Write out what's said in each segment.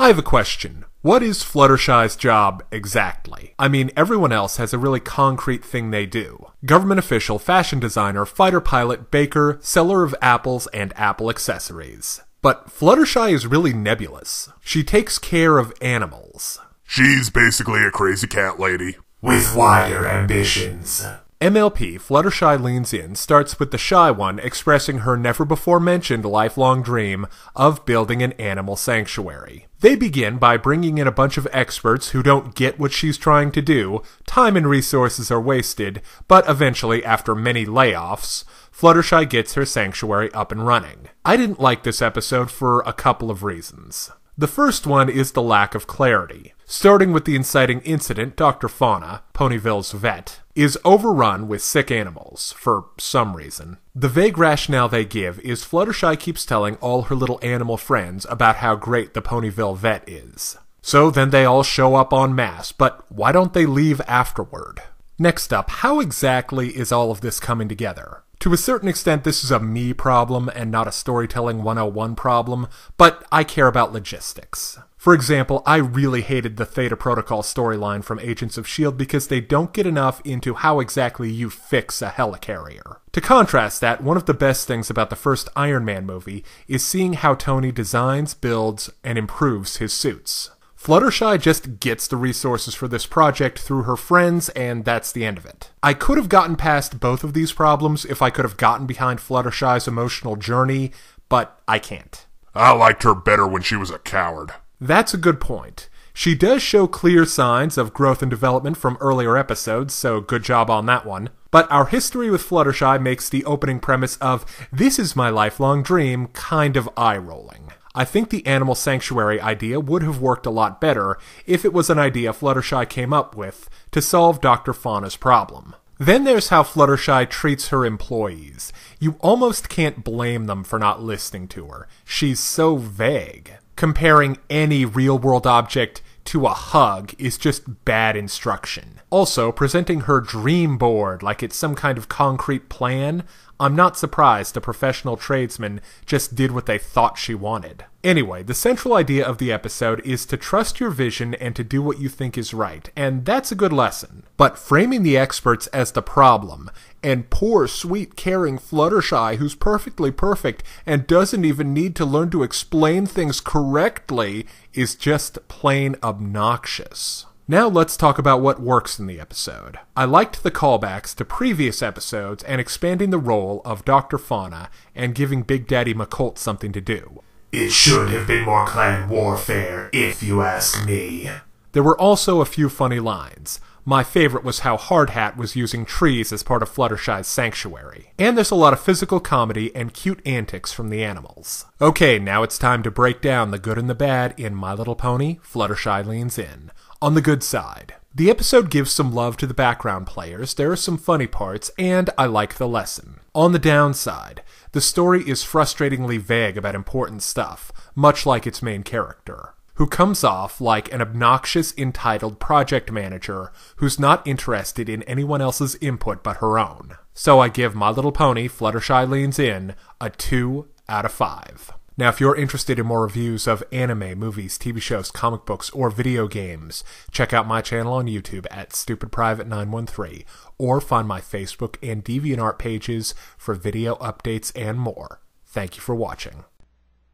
I have a question. What is Fluttershy's job exactly? I mean, everyone else has a really concrete thing they do. Government official, fashion designer, fighter pilot, baker, seller of apples, and apple accessories. But Fluttershy is really nebulous. She takes care of animals. She's basically a crazy cat lady. With wider ambitions. MLP, Fluttershy Leans In, starts with the shy one expressing her never-before-mentioned lifelong dream of building an animal sanctuary. They begin by bringing in a bunch of experts who don't get what she's trying to do, time and resources are wasted, but eventually, after many layoffs, Fluttershy gets her sanctuary up and running. I didn't like this episode for a couple of reasons. The first one is the lack of clarity. Starting with the inciting incident, Dr. Fauna, Ponyville's vet, is overrun with sick animals, for some reason. The vague rationale they give is Fluttershy keeps telling all her little animal friends about how great the Ponyville vet is. So then they all show up en masse, but why don't they leave afterward? Next up, how exactly is all of this coming together? To a certain extent, this is a me problem and not a storytelling 101 problem, but I care about logistics. For example, I really hated the Theta Protocol storyline from Agents of S.H.I.E.L.D. because they don't get enough into how exactly you fix a helicarrier. To contrast that, one of the best things about the first Iron Man movie is seeing how Tony designs, builds, and improves his suits. Fluttershy just gets the resources for this project through her friends, and that's the end of it. I could have gotten past both of these problems if I could have gotten behind Fluttershy's emotional journey, but I can't. I liked her better when she was a coward. That's a good point. She does show clear signs of growth and development from earlier episodes, so good job on that one. But our history with Fluttershy makes the opening premise of "this is my lifelong dream" kind of eye-rolling. I think the animal sanctuary idea would have worked a lot better if it was an idea Fluttershy came up with to solve Dr. Fauna's problem. Then there's how Fluttershy treats her employees. You almost can't blame them for not listening to her. She's so vague. Comparing any real-world object to a hug is just bad instruction. Also, presenting her dream board like it's some kind of concrete plan, I'm not surprised a professional tradesman just did what they thought she wanted. Anyway, the central idea of the episode is to trust your vision and to do what you think is right, and that's a good lesson. But framing the experts as the problem, and poor, sweet, caring Fluttershy who's perfectly perfect and doesn't even need to learn to explain things correctly, is just plain obnoxious. Now let's talk about what works in the episode. I liked the callbacks to previous episodes and expanding the role of Dr. Fauna and giving Big Daddy McColt something to do. It should have been more clan warfare, if you ask me. There were also a few funny lines. My favorite was how Hardhat was using trees as part of Fluttershy's sanctuary. And there's a lot of physical comedy and cute antics from the animals. Okay, now it's time to break down the good and the bad in My Little Pony, Fluttershy Leans In. On the good side, the episode gives some love to the background players, there are some funny parts, and I like the lesson. On the downside, the story is frustratingly vague about important stuff, much like its main character, who comes off like an obnoxious, entitled project manager who's not interested in anyone else's input but her own. So I give My Little Pony, Fluttershy Leans In, a 2 out of 5. Now, if you're interested in more reviews of anime, movies, TV shows, comic books, or video games, check out my channel on YouTube at StupidPrivate913, or find my Facebook and Deviantart pages for video updates and more. Thank you for watching.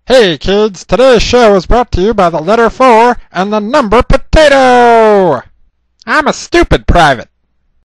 Hey kids, today's show is brought to you by the letter 4 and the number potato! I'm a stupid private.